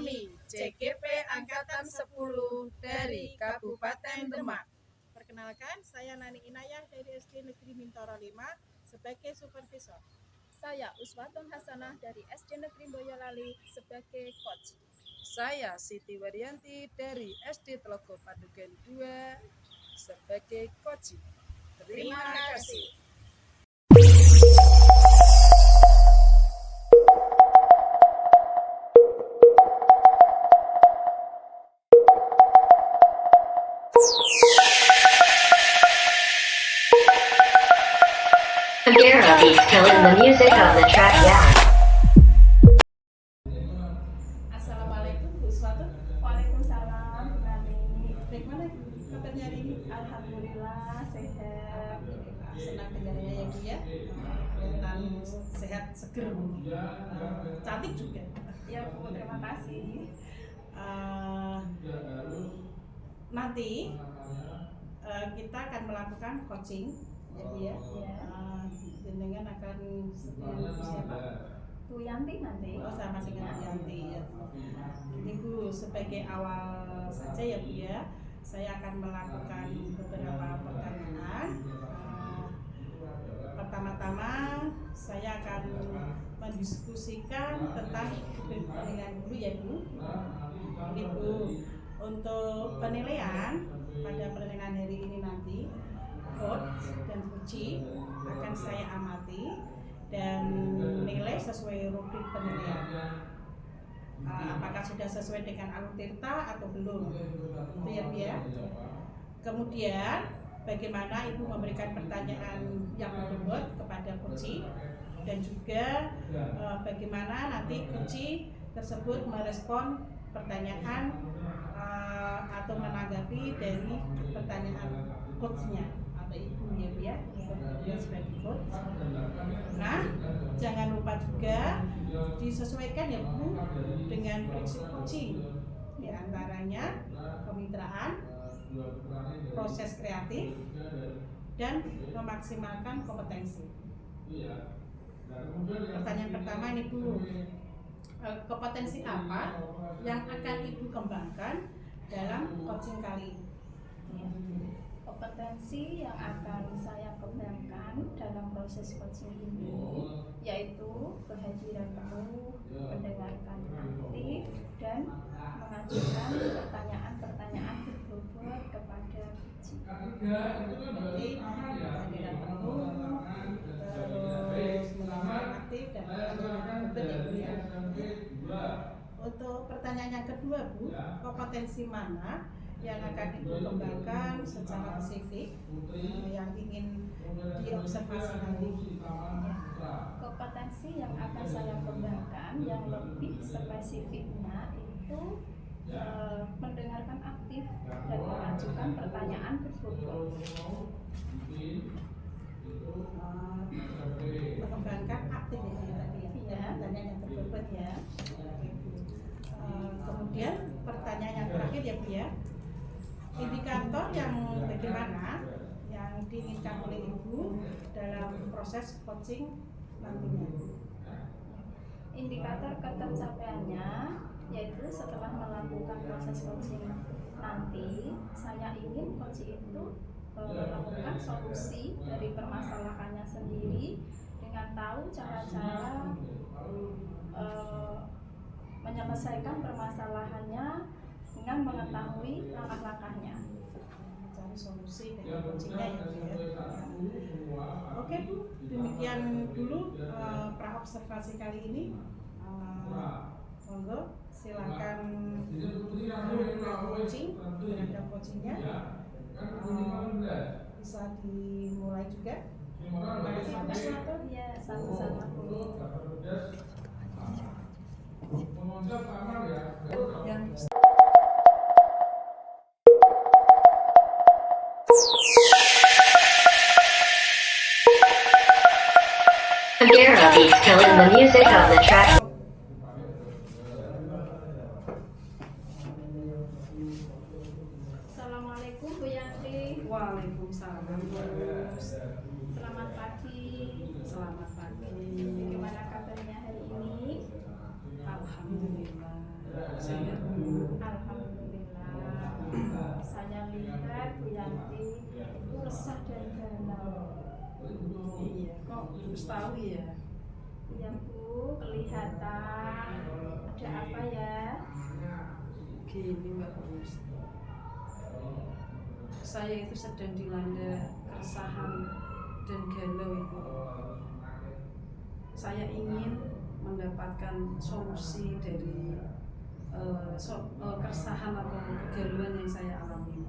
Murni, CGP Angkatan 10 dari Kabupaten Demak. Perkenalkan, saya Nani Inayah dari SD Negeri Mintoro 5 sebagai supervisor. Saya Uswatun Hasanah dari SD Negeri Boyolali sebagai coach. Saya Siti Waryanti dari SD Telogo Padugen 2 sebagai coach. Terima kasih. Agera beat killing the music of the track, yeah. Assalamualaikum Bu Uswatun. Waalaikumsalam, Bu Nani. Bagaimana kabarnya hari ini? Alhamdulillah sehat. Senang dengarnya ya Bu ya. Kelihatan sehat, seger, cantik juga. Ya Bu, terima kasih. Nanti kita akan melakukan coaching ya Bu ya. Jenengan akan dengan siapa? Bu Yanti nanti. Oh, sama dengan Bu Yanti ya. Ini Bu, sebagai awal saja ya Bu ya, saya akan melakukan beberapa pertanyaan. Pertama-tama saya akan mendiskusikan tentang penilaian dulu ya Bu. Ini Bu, untuk penilaian pada penilaian hari ini nanti, coach dan coaching akan saya amati dan nilai sesuai rubrik penilaian. Apakah sudah sesuai dengan alur tirta atau belum? Itu ya Bu ya. Kemudian bagaimana Ibu memberikan pertanyaan yang berbobot kepada coaching dan juga bagaimana nanti coaching tersebut merespon pertanyaan atau menanggapi dari pertanyaan coachnya atau Ibu ya Bu ya, sebagai coach. Nah, jangan lupa juga disesuaikan ya Bu dengan prinsip coaching, di antaranya kemitraan, proses kreatif, dan memaksimalkan kompetensi. Pertanyaan pertama ini Bu, kompetensi apa yang akan Ibu kembangkan dalam coaching kali ini? Kompetensi yang akan saya kembangkan dalam proses coaching ini yaitu kehadiran penuh, mendengarkan aktif, dan mengajukan pertanyaan-pertanyaan berbobot kepada coaching. Jadi kehadiran penuh, terus mendengarkan aktif dan pertanyaan berbobot ya Bu ya. Untuk pertanyaan yang kedua Bu, kompetensi mana yang akan Ibu kembangkan secara spesifik yang ingin diobservasi nanti? Kompetensi yang akan saya kembangkan yang lebih spesifiknya itu mendengarkan aktif dan mengajukan pertanyaan berbobot. Mengembangkan aktif itu ya tadi ya, pertanyaan yang berbobot ya. Kemudian pertanyaan yang terakhir ya Bu ya, indikator yang bagaimana yang diinginkan oleh Ibu dalam proses coaching nantinya? Indikator ketercapaiannya yaitu setelah melakukan proses coaching nanti saya ingin coach itu melakukan solusi dari permasalahannya sendiri dengan tahu cara-cara menyelesaikan permasalahannya dengan mengetahui langkah-langkahnya. Mencari solusi dari coachingnya ya Bu ya. Oke Bu, demikian dulu praobservasi kali ini. Monggo silakan coaching terhadap coachingnya. Bisa dimulai juga. Terima kasih Bu Uswatun. Ya, sama-sama Bu. Agera beat killing the music of the track. Assalamualaikum Bu Yanti. Waalaikumsalam. Selamat pagi. Selamat pagi. Bagaimana kabarnya hari ini? Alhamdulillah. resah dan galau. Iya, kok harus tahu ya? Iya Bu, kelihatan. Ada apa ya? Gini Mbak Rus, saya itu sedang dilanda keresahan dan galau itu. Saya ingin mendapatkan solusi dari keresahan atau kegalauan yang saya alami.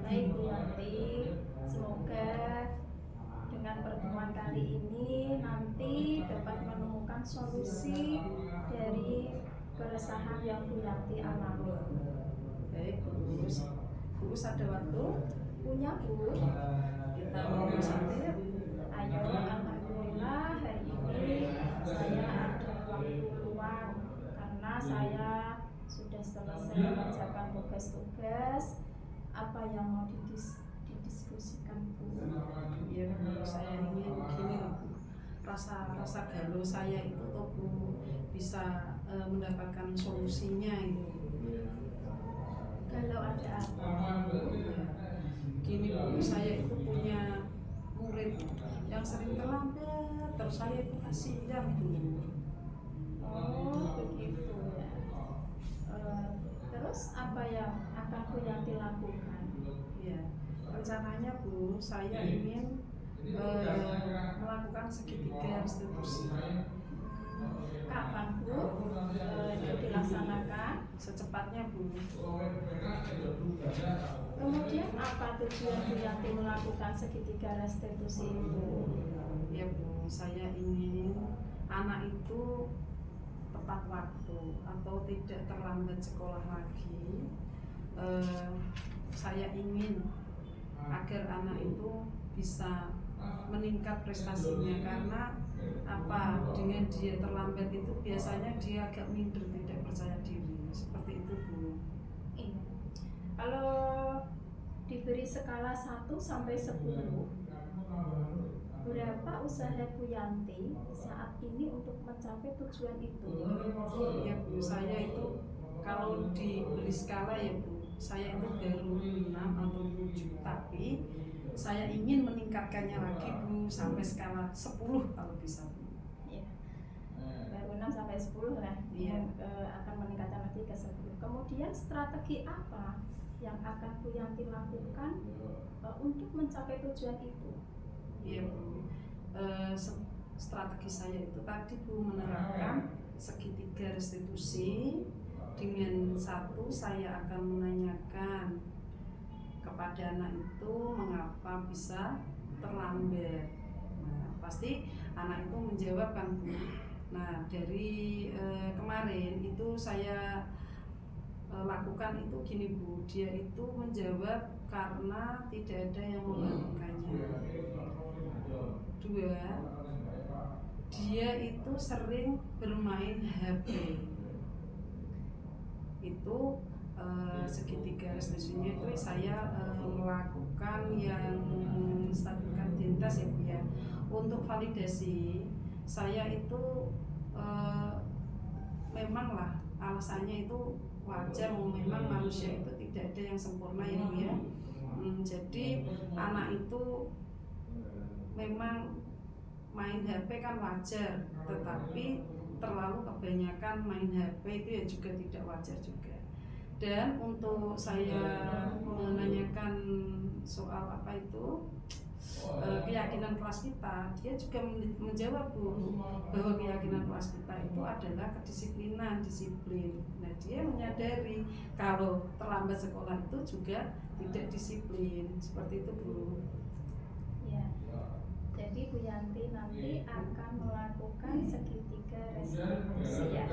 Baik Bu Yanti, semoga dengan pertemuan kali ini nanti dapat menemukan solusi dari keresahan yang Bu Yanti alami. Baik, Bu Rus ada waktu? Punya Bu? Kita ngobrol santai ya. Ayo, alhamdulillah hari ini saya ada waktu luang karena saya sudah selesai mengerjakan tugas-tugas. Apa yang mau didiskusikan Bu? Iya Bu, saya ingin gini loh Bu, rasa galau saya itu tuh Bu bisa mendapatkan solusinya itu. Galau ada apa? Gini Bu, saya itu punya murid yang sering terlambat, terus saya itu kasihan Bu. Oh begitu ya. Terus apa yang akan Bu Yanti lakukan? Ya, rencananya Bu, saya ingin melakukan segitiga restitusi. Kapan Bu itu dilaksanakan? Secepatnya Bu. Kemudian apa tujuan Bu Yanti melakukan segitiga restitusi itu? Ya Bu, saya ingin anak itu tepat waktu atau tidak terlambat sekolah lagi. Saya ingin agar anak itu bisa meningkat prestasinya, karena apa, dengan dia terlambat itu biasanya dia agak minder, tidak percaya diri, seperti itu Bu. Iya. Kalau diberi skala 1 sampai 10, berapa usaha Bu Yanti saat ini untuk mencapai tujuan itu? Ya Bu, saya itu kalau diberi skala ya Bu, saya itu baru 6 atau 7, tapi saya ingin meningkatkannya lagi Bu sampai skala 10 kalau bisa Bu. Ya. Baru 6 sampai 10 lah. Iya. Akan meningkatkan lagi ke 10. Kemudian strategi apa yang akan Bu Yanti lakukan untuk mencapai tujuan itu? Iya Bu, strategi saya itu tadi Bu menerapkan segitiga restitusi. Dengan satu, saya akan menanyakan kepada anak itu mengapa bisa terlambat. Nah, pasti anak itu menjawab kan Bu. Nah, dari kemarin itu saya lakukan itu gini Bu, dia itu menjawab karena tidak ada yang membantukannya. 2, dia itu sering bermain HP. Itu segitiga restitusinya itu saya melakukan yang stabilkan identitas ya Bu ya. Untuk validasi saya itu memanglah alasannya itu wajar, memang manusia itu tidak ada yang sempurna ya Bu ya. Jadi anak itu memang main HP kan wajar, tetapi terlalu kebanyakan main HP itu ya juga tidak wajar juga. Dan untuk saya menanyakan soal apa itu keyakinan kelas kita, dia juga menjawab Bu bahwa keyakinan kelas kita itu adalah kedisiplinan, disiplin. Nah, dia menyadari kalau terlambat sekolah itu juga tidak disiplin, seperti itu Bu. Ya. Jadi Bu Yanti nanti akan melakukan segitiga restitusi ya.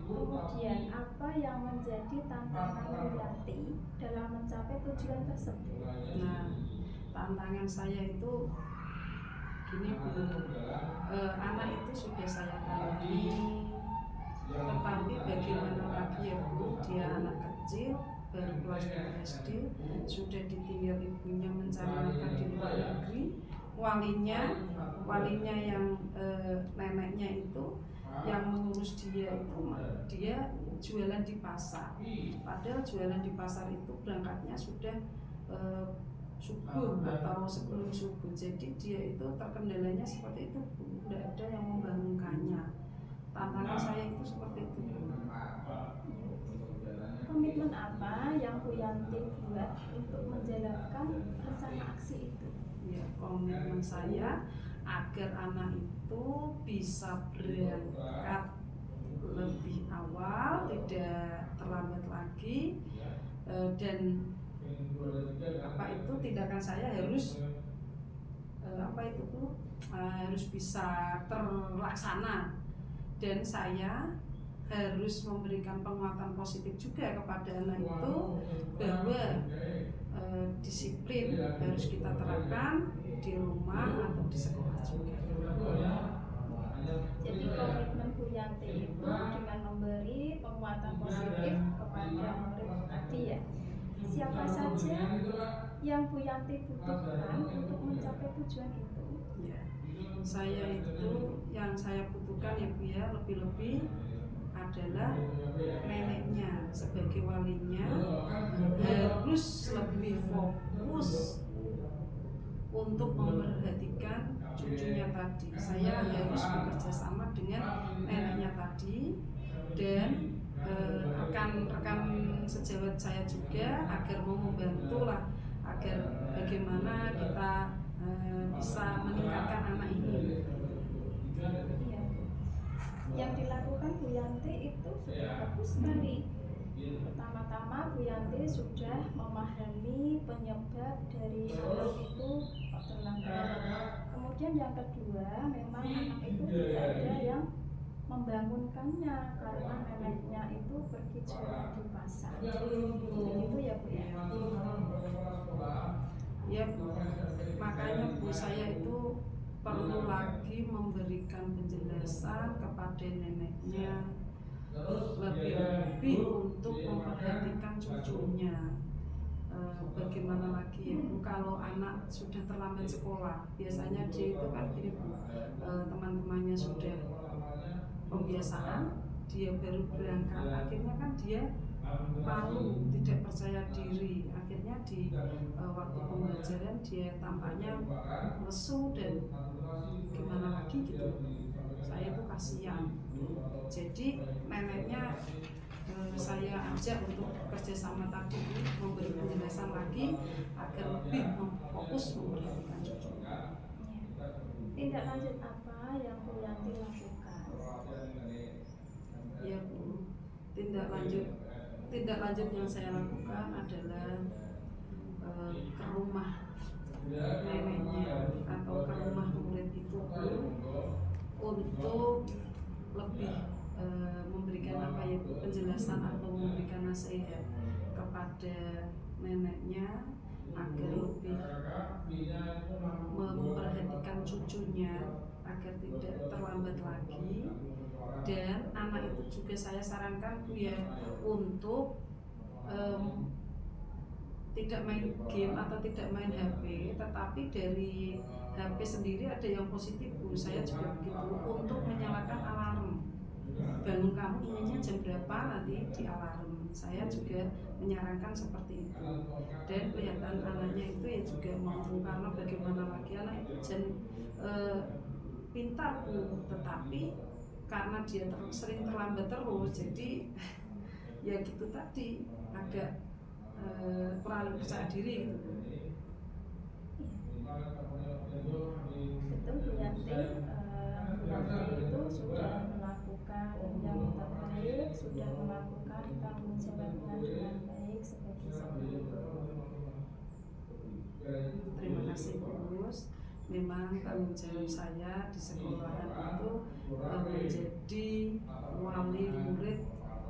Kemudian apa yang menjadi tantangan Bu Yanti dalam mencapai tujuan tersebut? Nah, tantangan saya itu gini Bu, anak itu sudah saya tangani, tetapi bagaimana lagi ya Bu, dia anak kecil baru kelas 2 SD, sudah ditinggal ibunya mencari nafkah di luar negeri. Walinya yang neneknya itu yang mengurus dia itu, dia jualan di pasar. Padahal jualan di pasar itu berangkatnya sudah subuh atau sebelum subuh. Jadi dia itu terkendalanya seperti itu Bu, tidak ada yang membangunkannya. Tantangan saya itu seperti itu Bu. Komitmen apa yang Bu Yanti buat untuk menjalankan rencana aksi itu? Ya, komitmen saya agar anak itu bisa berangkat lebih awal, tidak terlambat lagi, dan tindakan saya harus harus bisa terlaksana, dan saya harus memberikan penguatan positif juga kepada anak itu bahwa disiplin harus kita terapkan di rumah atau di sekolah juga. Jadi komitmen Bu Yanti itu dengan memberi penguatan positif kepada murid tadi ya. Siapa saja yang Bu Yanti butuhkan untuk mencapai tujuan itu? Ya, saya itu yang saya butuhkan ya Bu ya, lebih-lebih adalah neneknya sebagai walinya harus lebih fokus untuk memperhatikan cucunya tadi. Saya harus bekerja sama dengan neneknya tadi dan rekan-rekan sejawat saya juga agar mau membantu lah, agar bagaimana kita bisa meningkatkan anak ini. Iya. Yang dilakukan Bu Yanti itu sudah bagus sekali. Pertama-tama Bu Yanti sudah memahami penyebab dari anak itu kok terlambat. Kemudian yang kedua, memang anak itu tidak ada yang membangunkannya karena neneknya itu pergi jualan di pasar. Begitu ya Bu ya. Ya Bu, makanya Bu saya itu perlu lagi memberikan penjelasan kepada neneknya, lebih untuk memperhatikan cucunya. Bagaimana lagi ya Bu, kalau anak sudah terlambat sekolah, biasanya dia itu kan gini Bu, teman-temannya sudah pembiasaan, dia baru berangkat, akhirnya kan dia malu, tidak percaya diri, akhirnya di waktu pembelajaran dia tampaknya lesu dan gimana lagi gitu. Saya tuh kasihan. Jadi neneknya saya ajak untuk kerjasama tadi, memberi penjelasan lagi agar lebih fokus memperhatikan cucunya. Tindak lanjut apa yang Bu Yanti lakukan? Ya Bu, tindak lanjut yang saya lakukan adalah ke rumah neneknya atau ke rumah murid itu Bu, untuk lebih memberikan penjelasan atau memberikan nasihat kepada neneknya agar lebih memperhatikan cucunya agar tidak terlambat lagi. Dan anak itu juga saya sarankan Bu ya untuk tidak main game atau tidak main HP, tetapi dari HP sendiri ada yang positif Bu. Saya juga begitu, untuk menyalakan alarm. Bangun kamu inginnya jam berapa, nanti di alarm. Saya juga menyarankan seperti itu. Dan kelihatan anaknya itu ya juga mau, karena bagaimana lagi anak itu pintar Bu, tetapi karena dia sering terlambat terus, jadi ya gitu tadi, agak kurang percaya diri gitu. Betul Bu Yanti, Bu Yanti itu sudah melakukan yang terbaik, sudah melakukan tanggung jawabnya dengan baik sebagai seorang guru. Terima kasih Bu Gus. Memang tanggung jawab saya di sekolahan itu menjadi wali murid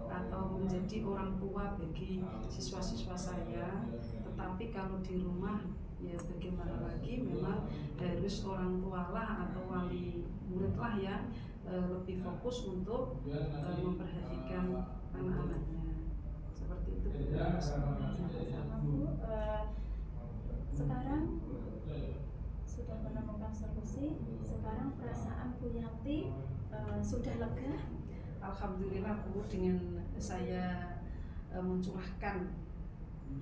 atau menjadi orang tua bagi siswa-siswa saya. Tetapi kalau di rumah ya bagaimana lagi, memang harus orang tua lah atau wali murid lah yang lebih fokus untuk memperhatikan anak-anaknya. Seperti itu. Sama Bu, sekarang sudah menemukan solusi. Sekarang perasaan Bu Yanti sudah lega? Alhamdulillah Bu, dengan saya mencurahkan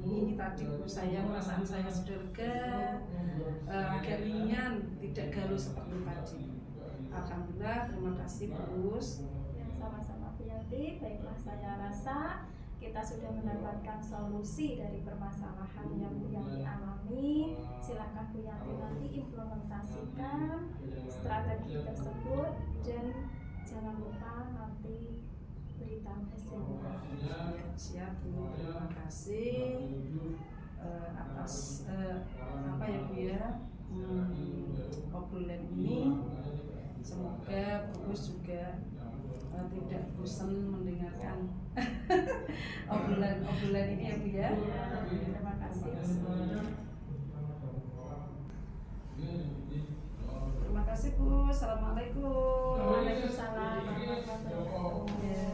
ini tadi Bu, saya perasaan saya sudah lega, agak ringan, tidak galau seperti tadi. Alhamdulillah, terima kasih Gus. Yang sama-sama Bu Yanti, baiklah saya rasa kita sudah mendapatkan solusi dari permasalahan yang Bu Yanti alami. Silakan Bu Yanti nanti implementasikan strategi tersebut dan jangan lupa nanti beritahu hasilnya. Siap Bu, terima kasih atas apa ya Bu ya, obrolan ini. Semoga Gus juga tidak bosan mendengarkan obrolan ini ya Bu ya. Terima kasih. Terima kasih Bu. Assalamualaikum. Waalaikumsalam warahmatullahi wabarakatuh. Ya.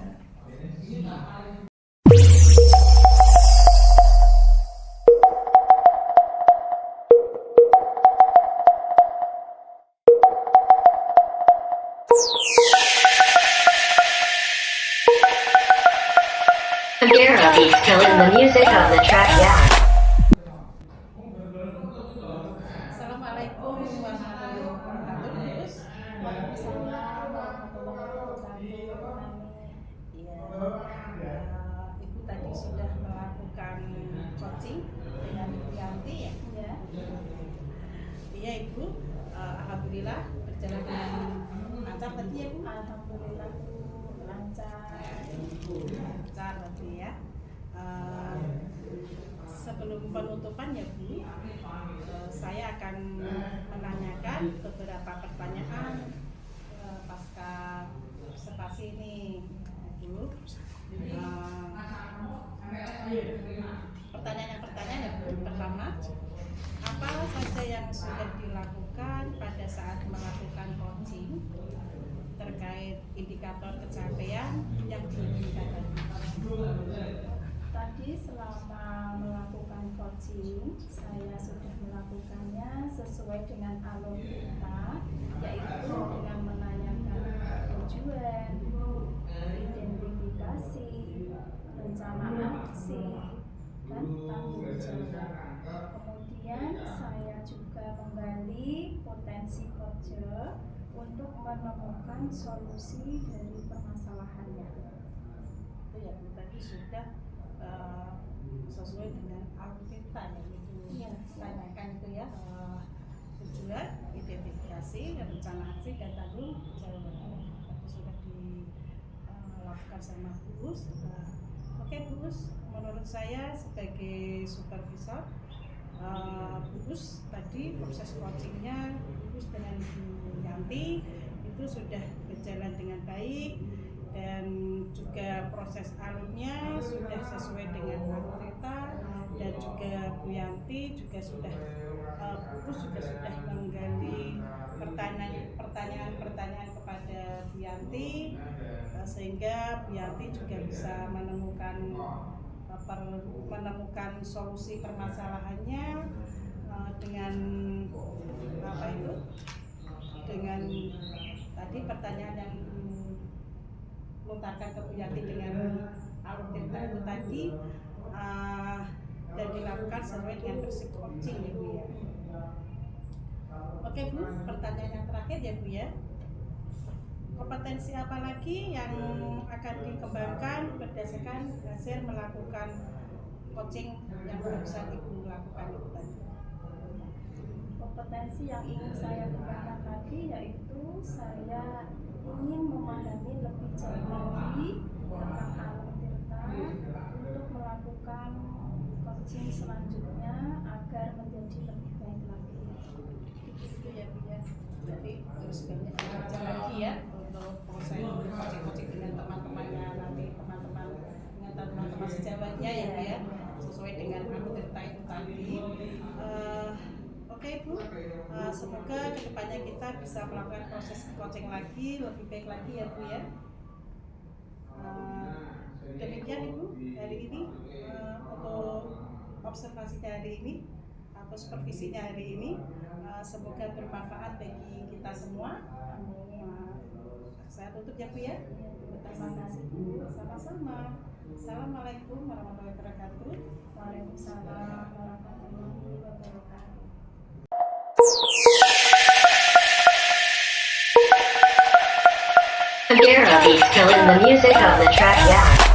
Gera beat killing the music on the track, yeah. Assalamualaikum warahmatullahi wabarakatuh. Gus. Waalaikumsalam warahmatullahi wabarakatuh. Iya, Ibu tadi sudah melakukan coaching dengan Ibu Yanti ya. Ya. Iya Ibu, alhamdulillah berjalan dengan lancar tadi ya Bu. Alhamdulillah Bu, lancar. Lancar tadi ya. Sebelum penutupan ya Bu, saya akan menanyakan beberapa pertanyaan pasca observasi ini Bu. Pertanyaan ya Bu. Pertama, apa saja yang sudah dilakukan pada saat melakukan coaching terkait indikator pencapaian yang diinginkan tadi? Tadi selama melakukan coaching, saya sudah melakukannya sesuai dengan alur kita, yaitu dengan menanyakan tujuan, identifikasi, rencana aksi, dan tanggung jawab. Kemudian saya juga menggali potensi kerja untuk menemukan solusi dari permasalahannya. Itu ya Bu, tadi sudah sesuai dengan alur kita yang Ibu Iya. tanyakan itu ya, tujuan, identifikasi, rencana aksi, dan tanggung jawab. Tadi sudah dilakukan sama Bu Gus. Oke Bu Gus, menurut saya sebagai supervisor, Bu Gus tadi proses coachingnya Bu Gus dengan Bu Yanti itu sudah berjalan dengan baik, dan juga proses alurnya sudah sesuai dengan alur kita, dan juga Bu Yanti juga sudah Bu Gus juga sudah menggali pertanyaan-pertanyaan kepada Bu Yanti, sehingga Bu Yanti juga bisa menemukan solusi permasalahannya dengan apa itu, dengan tadi pertanyaan yang lontarkan ke Bu Yanti dengan alur cerita itu tadi, dan dilakukan sesuai dengan prinsip coaching ya Bu ya. Oke Bu, pertanyaan yang terakhir ya Bu ya. Kompetensi apa lagi yang akan dikembangkan berdasarkan hasil melakukan coaching yang barusan Ibu lakukan itu tadi? Kompetensi yang ingin saya kembangkan tadi yaitu saya ingin memahami lebih jauh lagi tentang alur tirta untuk melakukan coaching selanjutnya agar menjadi lebih baik lagi. Itu ya Bu ya. Jadi terus banyak belajar lagi ya untuk proses coaching dengan teman-temannya, nanti teman-teman sejawatnya ya Bu ya, sesuai dengan alur tirta itu tadi. Oke Bu, semoga kedepannya kita bisa melakukan proses coaching lagi, lebih baik lagi ya Bu ya. Demikian Ibu hari ini untuk observasi hari ini atau supervisinya hari ini. Semoga bermanfaat bagi kita semua. Saya tutup ya Bu ya. Terima kasih Bu. Sama-sama. Assalamualaikum warahmatullahi wabarakatuh. Waalaikumsalam warahmatullahi wabarakatuh. Daryl is killing the music on the track, yeah.